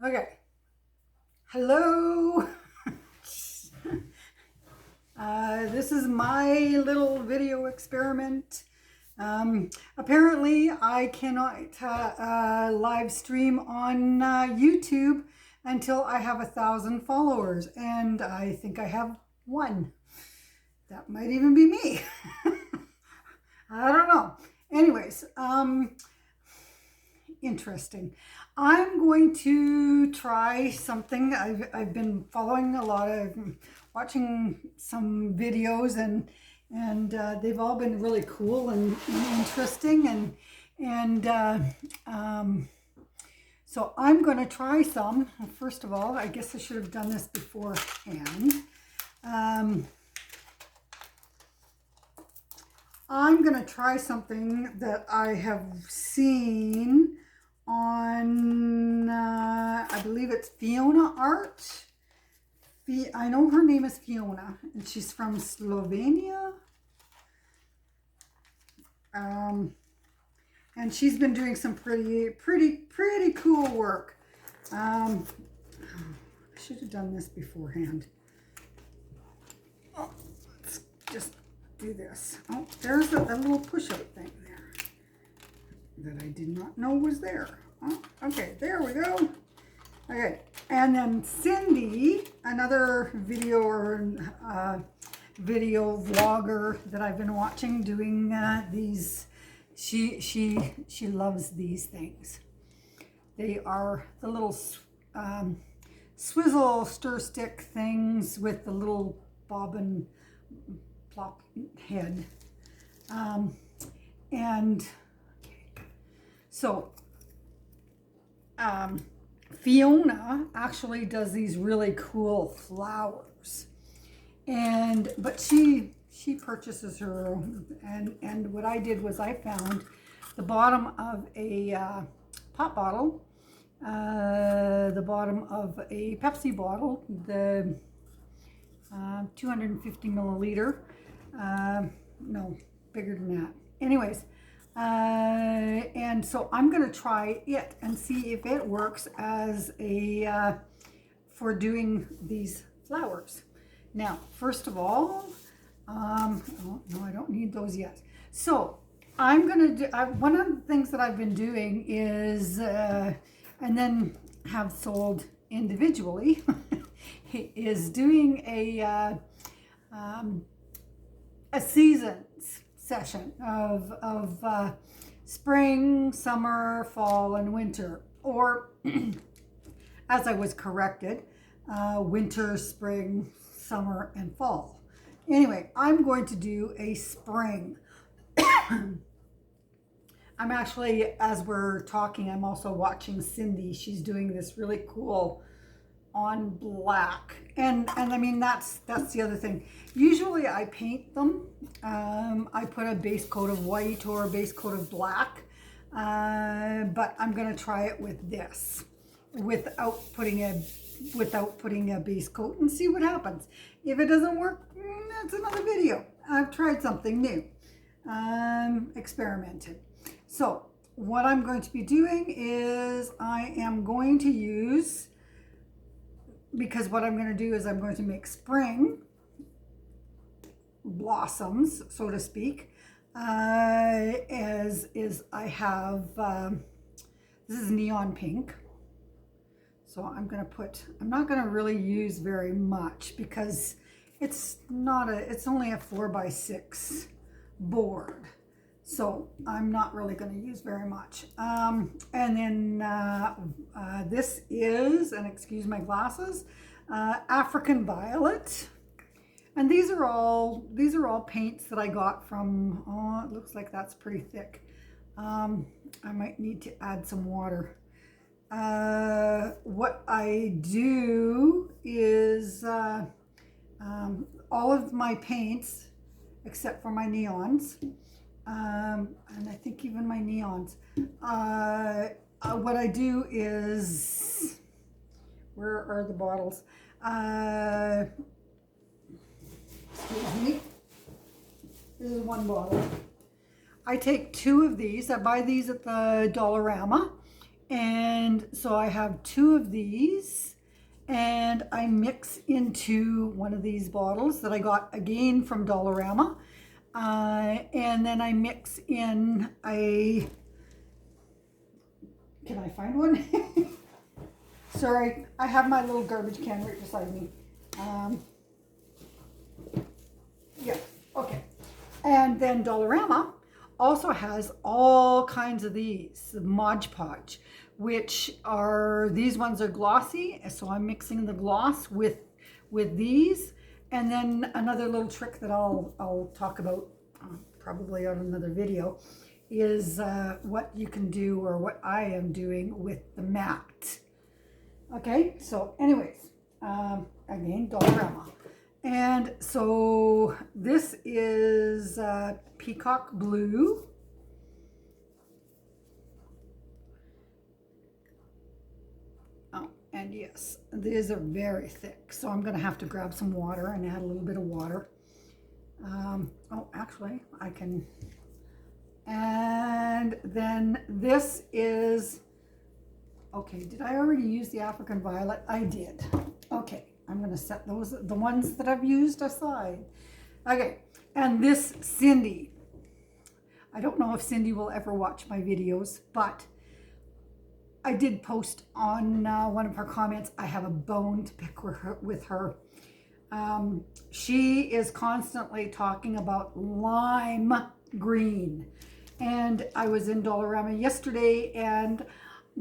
Okay. Hello. This is my little video experiment. Apparently, I cannot live stream on YouTube until I have 1,000 followers, and I think I have one. That might even be me. I don't know. Anyways, interesting. I'm going to try something. I've been following a lot of, watching some videos, and they've all been really cool and interesting, and so I'm going to try some. First of all, I guess I should have done this beforehand. I'm going to try something that I have seen on, I believe it's Fiona Art. I know her name is Fiona, and she's from Slovenia. And she's been doing some pretty cool work. I should have done this beforehand. Oh, let's just do this. Oh, there's a little push-out thing there that I did not know was there. Oh, okay, there we go. Okay, and then Cindy, another video vlogger that I've been watching doing these. She loves these things. They are the little swizzle stir stick things with the little bobbin plop head. And so Fiona actually does these really cool flowers, but she purchases her own, and what I did was I found the bottom of a pop bottle, the bottom of a Pepsi bottle, the 250 milliliter, no, bigger than that. Anyways, and so I'm going to try it and see if it works as a for doing these flowers. Now, first of all, oh, no, I don't need those yet. So I'm going to do, one of the things that I've been doing is, and then have sold individually, is doing a seasons session of spring, summer, fall, and winter, or as I was corrected, winter, spring, summer, and fall. Anyway, I'm going to do a spring. I'm actually, as we're talking, I'm also watching Cindy. She's doing this really cool on black, and I mean that's the other thing. Usually I paint them. I put a base coat of white or a base coat of black, but I'm gonna try it with this without putting a base coat and see what happens. If it doesn't work, that's another video. I've tried something new, experimented. So what I'm going to be doing is I am going to use, because what I'm going to do is I'm going to make spring blossoms, so to speak, as is I have, this is neon pink. So I'm going to I'm not going to really use very much because it's only a 4x6 board. So I'm not really going to use very much. And then this is, and excuse my glasses, African Violet. And these are all paints that I got from, oh, it looks like that's pretty thick. I might need to add some water. What I do is all of my paints, except for my neons, and I think even my neons, what I do is, where are the bottles? Excuse me. This is one bottle. I take 2 of these. I buy these at the Dollarama, And so I have 2 of these, and I mix into one of these bottles that I got again from Dollarama. And then I mix in a, can I find one? Sorry, I have my little garbage can right beside me. Yeah, okay. And then Dollarama also has all kinds of these, the Mod Podge, which are, these ones are glossy, so I'm mixing the gloss with these. And then another little trick that I'll talk about probably on another video is what you can do, or what I am doing with the matte. Okay, so anyways, again, Dollarama. And so this is Peacock Blue. Oh, and yes, these are very thick. So I'm going to have to grab some water and add a little bit of water. Oh, actually, I can. And then this is, okay, did I already use the African Violet? I did. Okay, I'm going to set those, the ones that I've used, aside. Okay, and this Cindy. I don't know if Cindy will ever watch my videos, but I did post on one of her comments, I have a bone to pick with her. She is constantly talking about lime green. And I was in Dollarama yesterday, and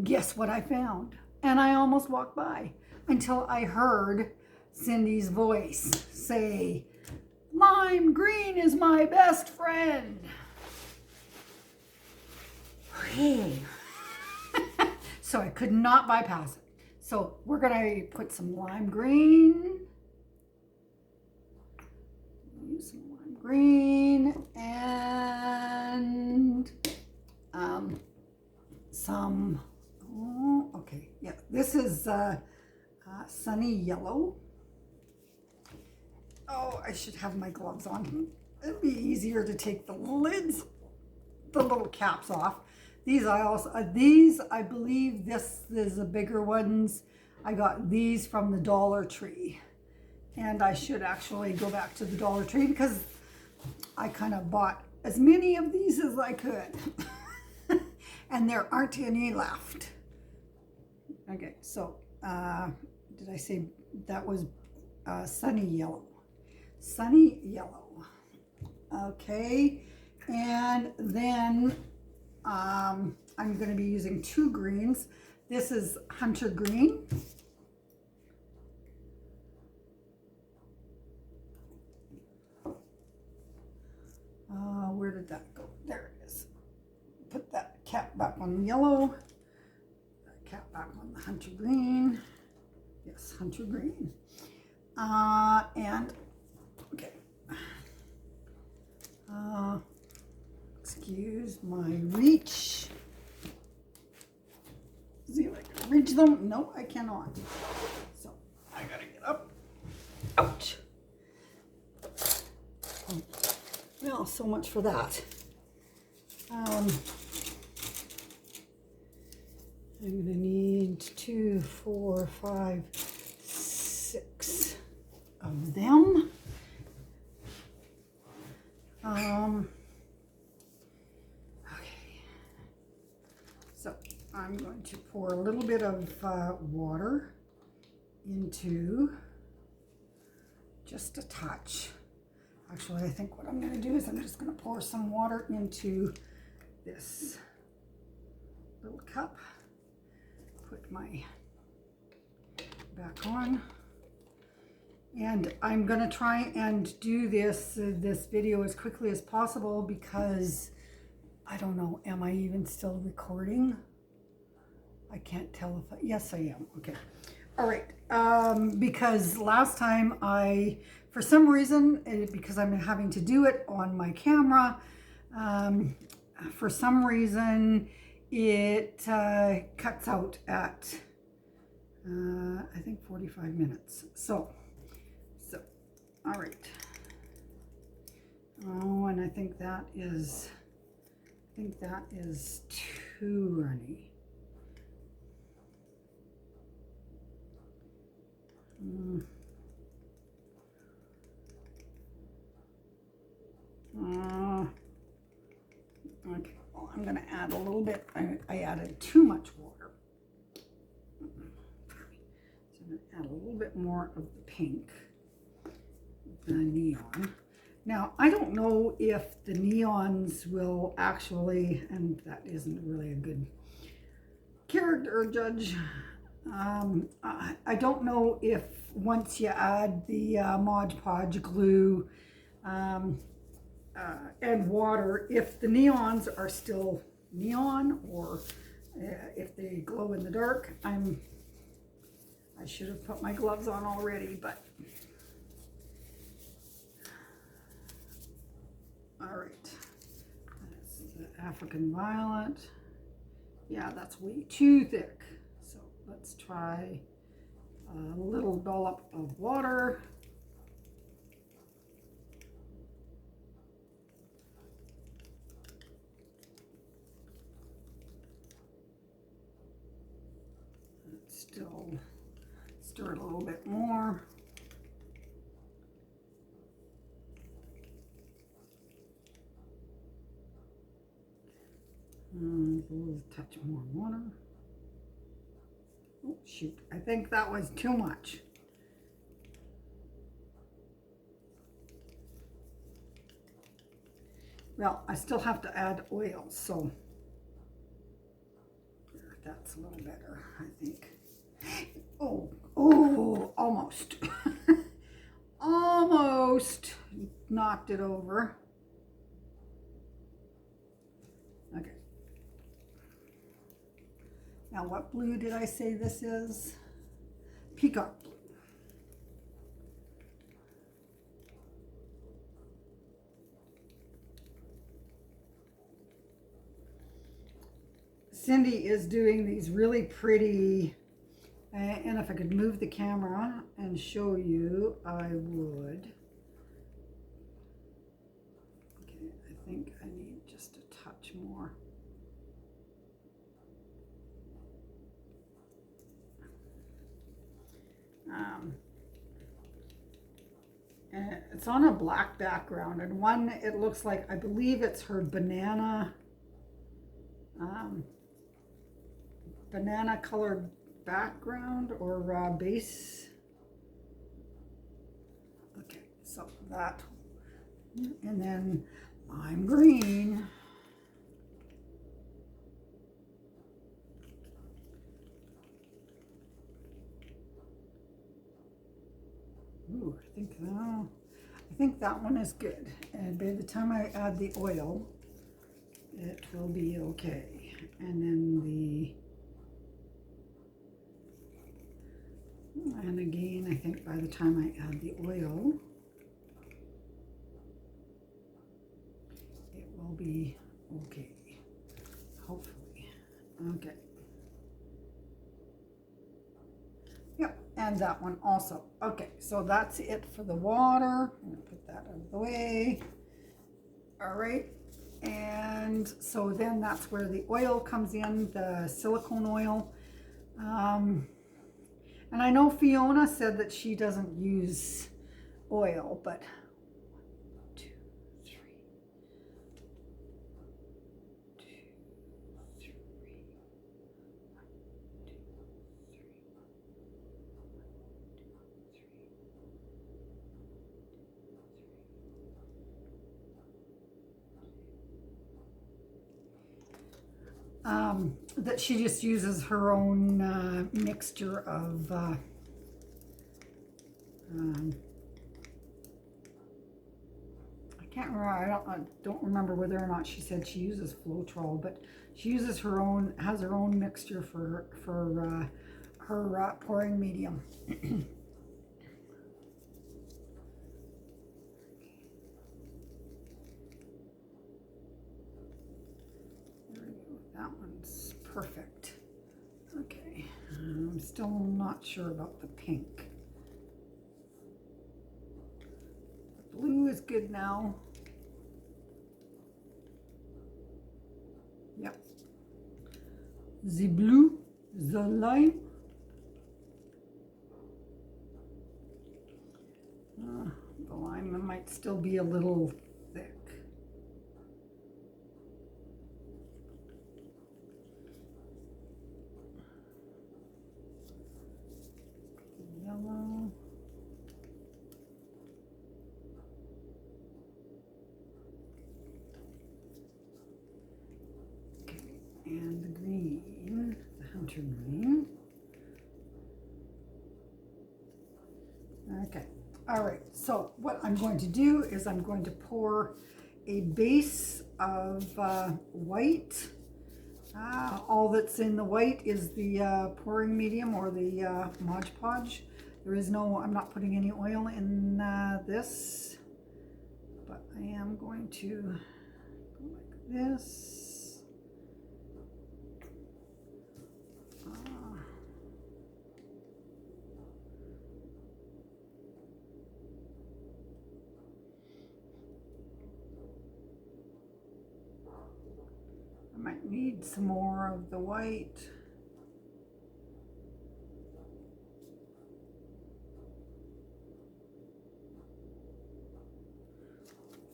guess what I found? And I almost walked by until I heard Cindy's voice say, "Lime green is my best friend." Hey. So I could not bypass it. So we're gonna put some lime green. Use some lime green and some, oh, okay, yeah, this is Sunny Yellow. Oh, I should have my gloves on. It'd be easier to take the lids, the little caps off. These I also, these I believe this is the bigger ones. I got these from the Dollar Tree. And I should actually go back to the Dollar Tree because I kind of bought as many of these as I could. And there aren't any left. Okay, so did I say that was Sunny Yellow? Sunny Yellow. Okay, and then I'm going to be using 2 greens. This is Hunter Green. Where did that go? There it is. Put that cap back on the yellow. That cap back on the Hunter Green. Yes, Hunter Green. And, okay. Excuse my reach. See if I can reach them. No, I cannot. So, I gotta get up. Ouch. Well, so much for that. I'm going to need 2, 4, 5, 6 of them. Okay. So I'm going to pour a little bit of water into, just a touch. Actually, I think what I'm going to do is I'm just going to pour some water into this little cup. Put my back on. And I'm going to try and do this video as quickly as possible because I don't know, am I even still recording? I can't tell if yes, I am. Okay. All right. Because last time for some reason, because I'm having to do it on my camera, for some reason it cuts out at I think 45 minutes. So all right. Oh, and I think that is too runny. add a little bit. I added too much water. So I'm going to add a little bit more of the pink, the neon. Now, I don't know if the neons will actually, and that isn't really a good character judge. I don't know if once you add the Mod Podge glue and water, if the neons are still neon or if they glow in the dark. I should have put my gloves on already, but all right. That's the African violet. Yeah, that's way too thick. So let's try a little dollop of water. Still stir it a little bit more. A little touch more water. Oh shoot, I think that was too much. Well, I still have to add oil, so that's a little better, I think. Oh, almost. Almost knocked it over. Okay. Now, what blue did I say this is? Peacock blue. Cindy is doing these really pretty, and if I could move the camera and show you, I would. Okay, I think I need just a touch more. And it's on a black background, and one, it looks like, I believe it's her banana colored background or base. Okay, so that, and then lime green. Ooh, I think that one is good. And by the time I add the oil, it will be okay. And then and again, I think by the time I add the oil, it will be okay. Hopefully. Okay. Yep, and that one also. Okay, so that's it for the water. I'm gonna put that out of the way. All right, and so then that's where the oil comes in, the silicone oil. And I know Fiona said that she doesn't use oil, but 1, 2, 3, 2, 3, 1, 2, 3, 1, 2, 3. That she just uses her own mixture of I can't remember. I don't remember whether or not she said she uses Floetrol, but she uses her own, has her own mixture for her pouring medium. That one's perfect. Okay, I'm still not sure about the pink. The blue is good now. Yep. The blue, the lime. The lime might still be a little thick. wintergreen. Okay, all right, so what I'm going to do is I'm going to pour a base of white. All that's in the white is the pouring medium or the Mod Podge. There is no, I'm not putting any oil in this, but I am going to go like this. I might need some more of the white.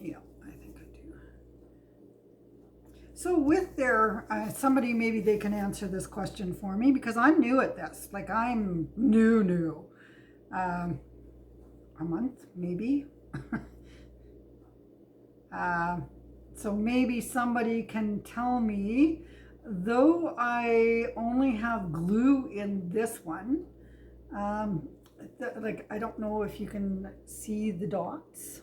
Yeah, I think I do. So with their, somebody, maybe they can answer this question for me because I'm new at this. Like I'm new. A month, maybe. So maybe somebody can tell me, though I only have glue in this one, like I don't know if you can see the dots.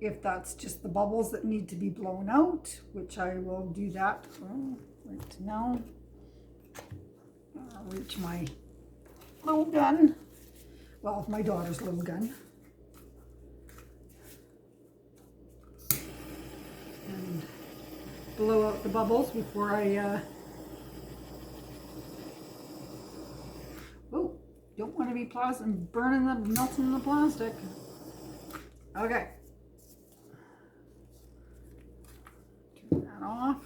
If that's just the bubbles that need to be blown out, which I will do that right now. I'll reach my little gun. Well, my daughter's little gun. And blow out the bubbles before I, oh, don't want to be burning the, melting the plastic. Okay. Turn that off.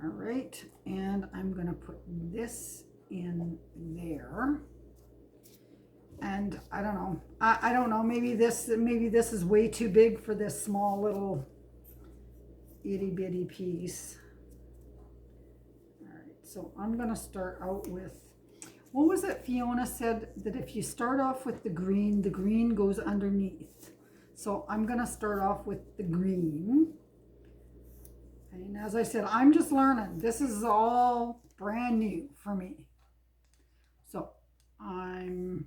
All right, and I'm gonna put this in there. And I don't know, I don't know, maybe this is way too big for this small little itty bitty piece. All right, so I'm gonna start out with, what was it Fiona said, that if you start off with the green goes underneath. So I'm gonna start off with the green. And as I said, I'm just learning. This is all brand new for me. So I'm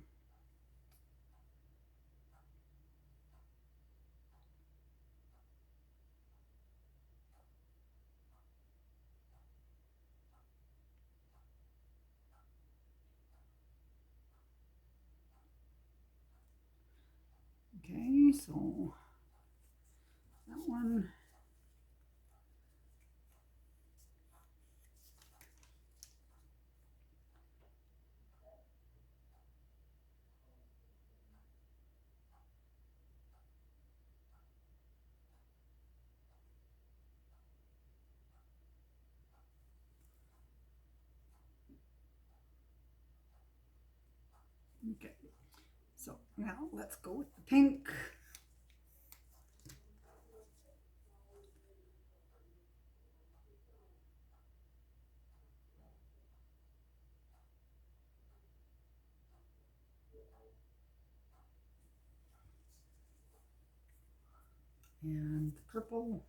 okay, so that one. Okay, so now let's go with the pink. And the purple.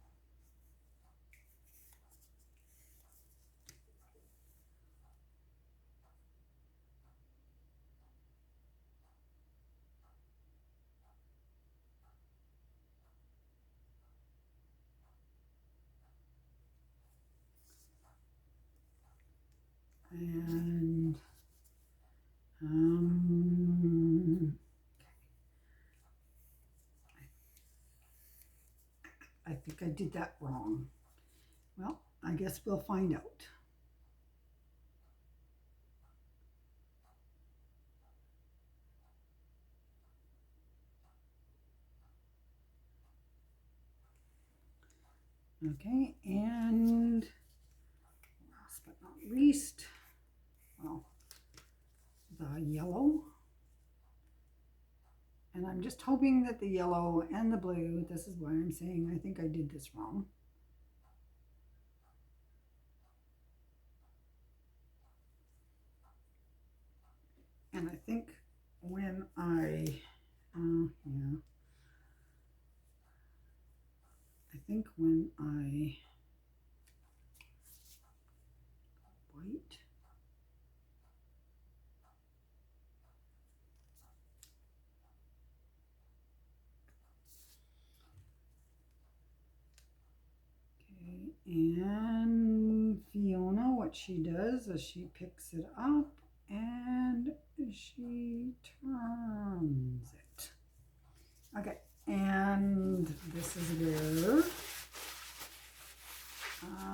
And I think I did that wrong. Well, I guess we'll find out. Okay, and last but not least, well, the yellow. And I'm just hoping that the yellow and the blue, this is why I'm saying I think I did this wrong. And I think when I think when I white. Okay, and Fiona, what she does is she picks it up and she turns it. Okay, and this is where,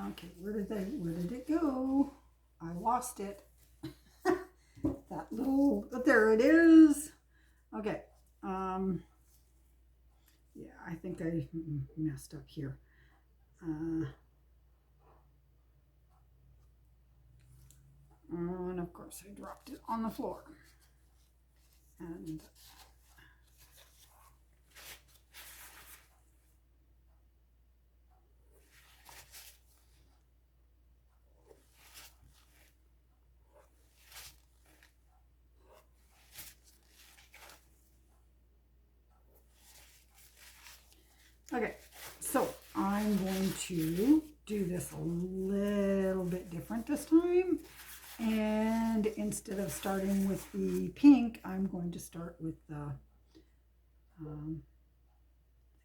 okay, where did it go? I lost it. That little, but there it is. Okay, yeah, I think I messed up here. And of course I dropped it on the floor. And okay, so I'm going to do this a little bit different this time. And instead of starting with the pink, I'm going to start with the, I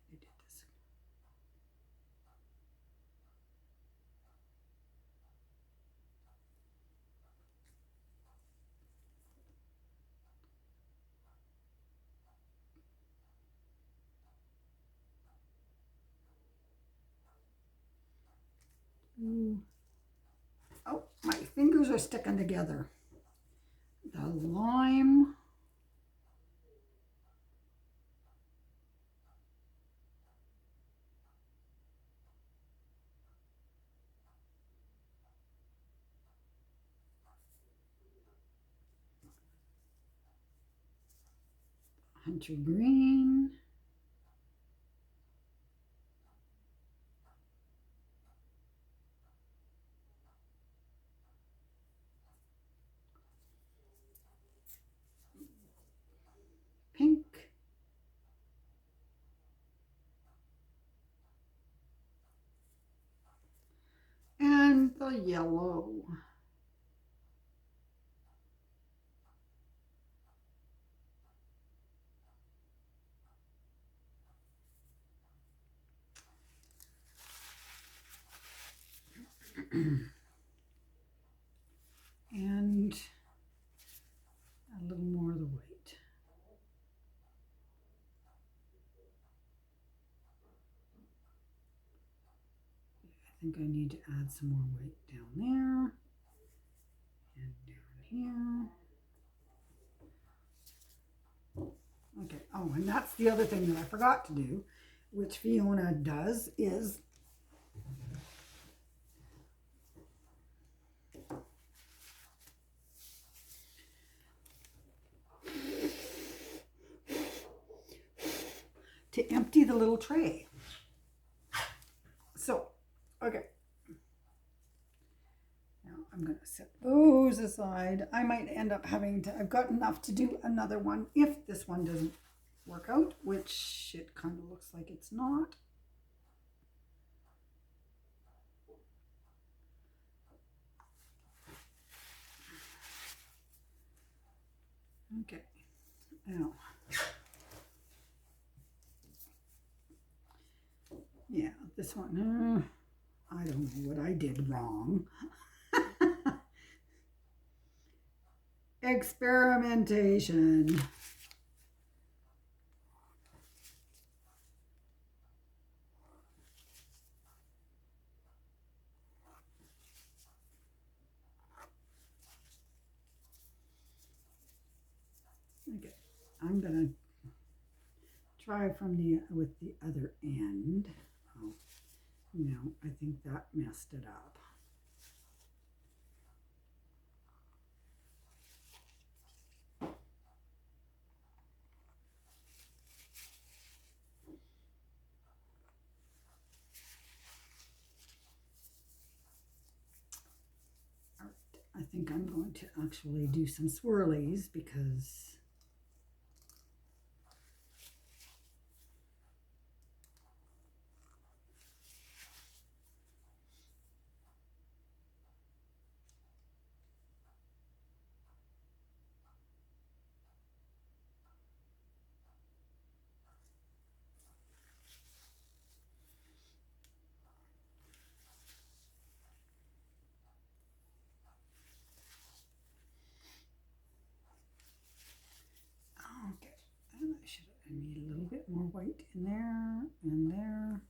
did this. Oh, my fingers are sticking together. The lime. Hunter green. Pink. And the yellow. And a little more of the white. I think I need to add some more white down there and down here. Okay, oh, and that's the other thing that I forgot to do, which Fiona does, is to empty the little tray. So, okay. Now I'm going to set those aside. I might end up having to, I've got enough to do another one if this one doesn't work out, which it kind of looks like it's not. Okay. Now, yeah, this one, I don't know what I did wrong. Experimentation. Okay, I'm gonna try from with the other end. Oh, no, I think that messed it up. All right, I think I'm going to actually do some swirlies because white in there and there.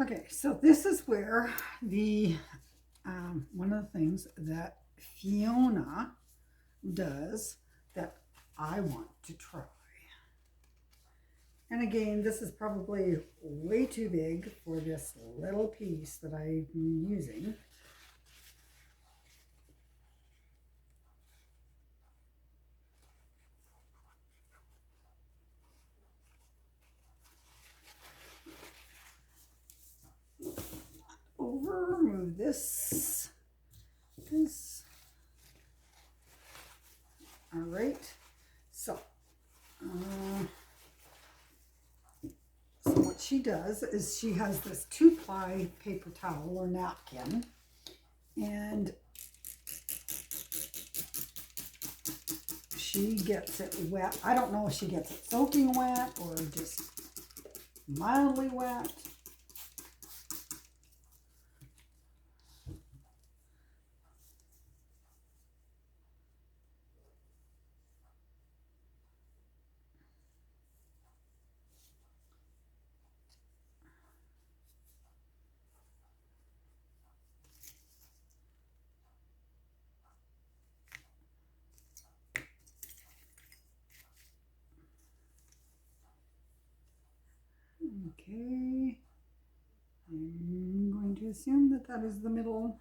Okay, so this is where the one of the things that Fiona does that I want to try. And again, this is probably way too big for this little piece that I'm using. Remove this. All right. So what she does is she has this 2-ply paper towel or napkin, and she gets it wet. I don't know if she gets it soaking wet or just mildly wet. Okay, I'm going to assume that that is the middle.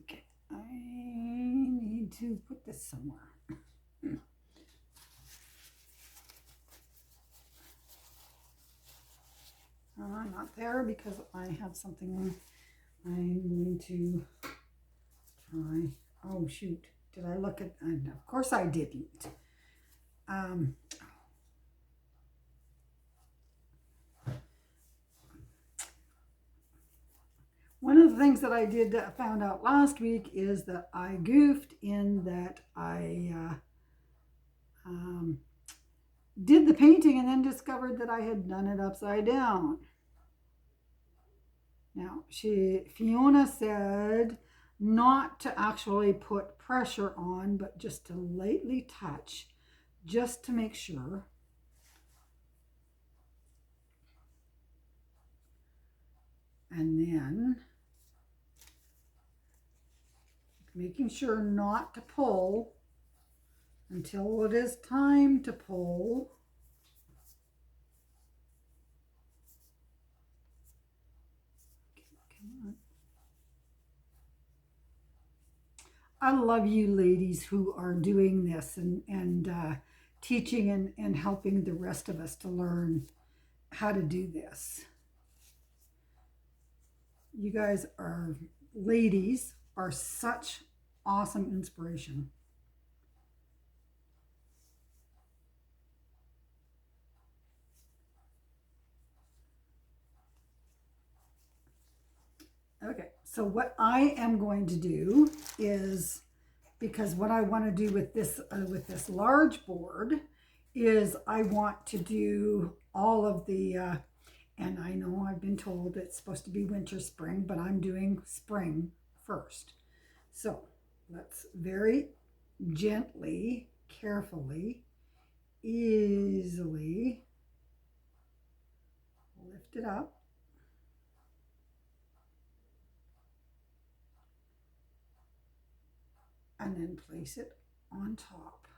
Okay, I need to put this somewhere. Not there because I have something I'm going to try. Oh shoot, did I look at, of course I didn't. One of the things that I did found out last week is that I goofed in that I did the painting and then discovered that I had done it upside down. Now, Fiona said not to actually put pressure on, but just to lightly touch, just to make sure. And then making sure not to pull until it is time to pull. I love you ladies who are doing this and teaching and helping the rest of us to learn how to do this. You guys are, ladies, are such awesome inspiration. Okay, so what I am going to do is, because what I want to do with this large board is I want to do all of the, and I know I've been told it's supposed to be winter, spring, but I'm doing spring first. So let's very gently, carefully, easily lift it up. And then place it on top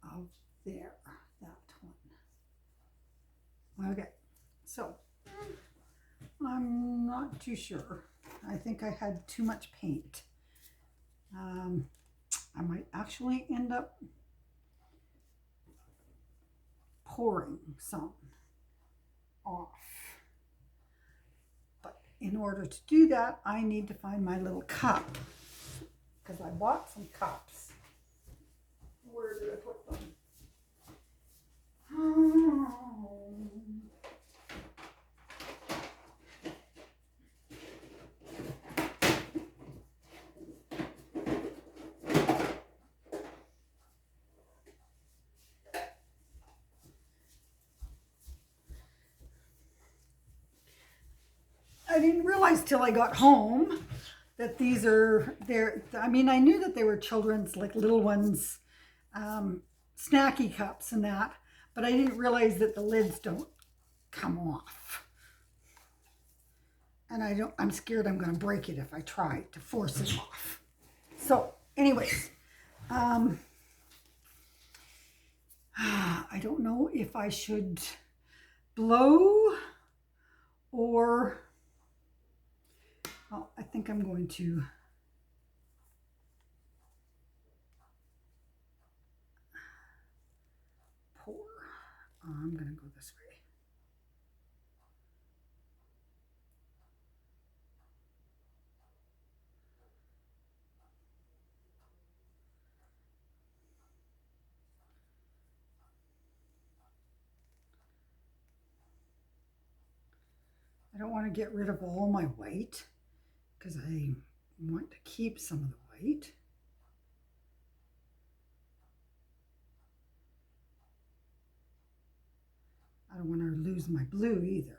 of there, that one. Okay, so I'm not too sure. I think I had too much paint. I might actually end up pouring some off. But in order to do that, I need to find my little cup because I bought some cups. Where did I put them? I didn't realize till I got home that these are there. I mean, I knew that they were children's, like little ones, snacky cups and that, but I didn't realize that the lids don't come off. And I'm scared I'm going to break it if I try to force it off. So anyways, I don't know if I should blow or, well, I think I'm going to pour. I'm going to go this way. I don't want to get rid of all my white because I want to keep some of the white. I don't want to lose my blue either.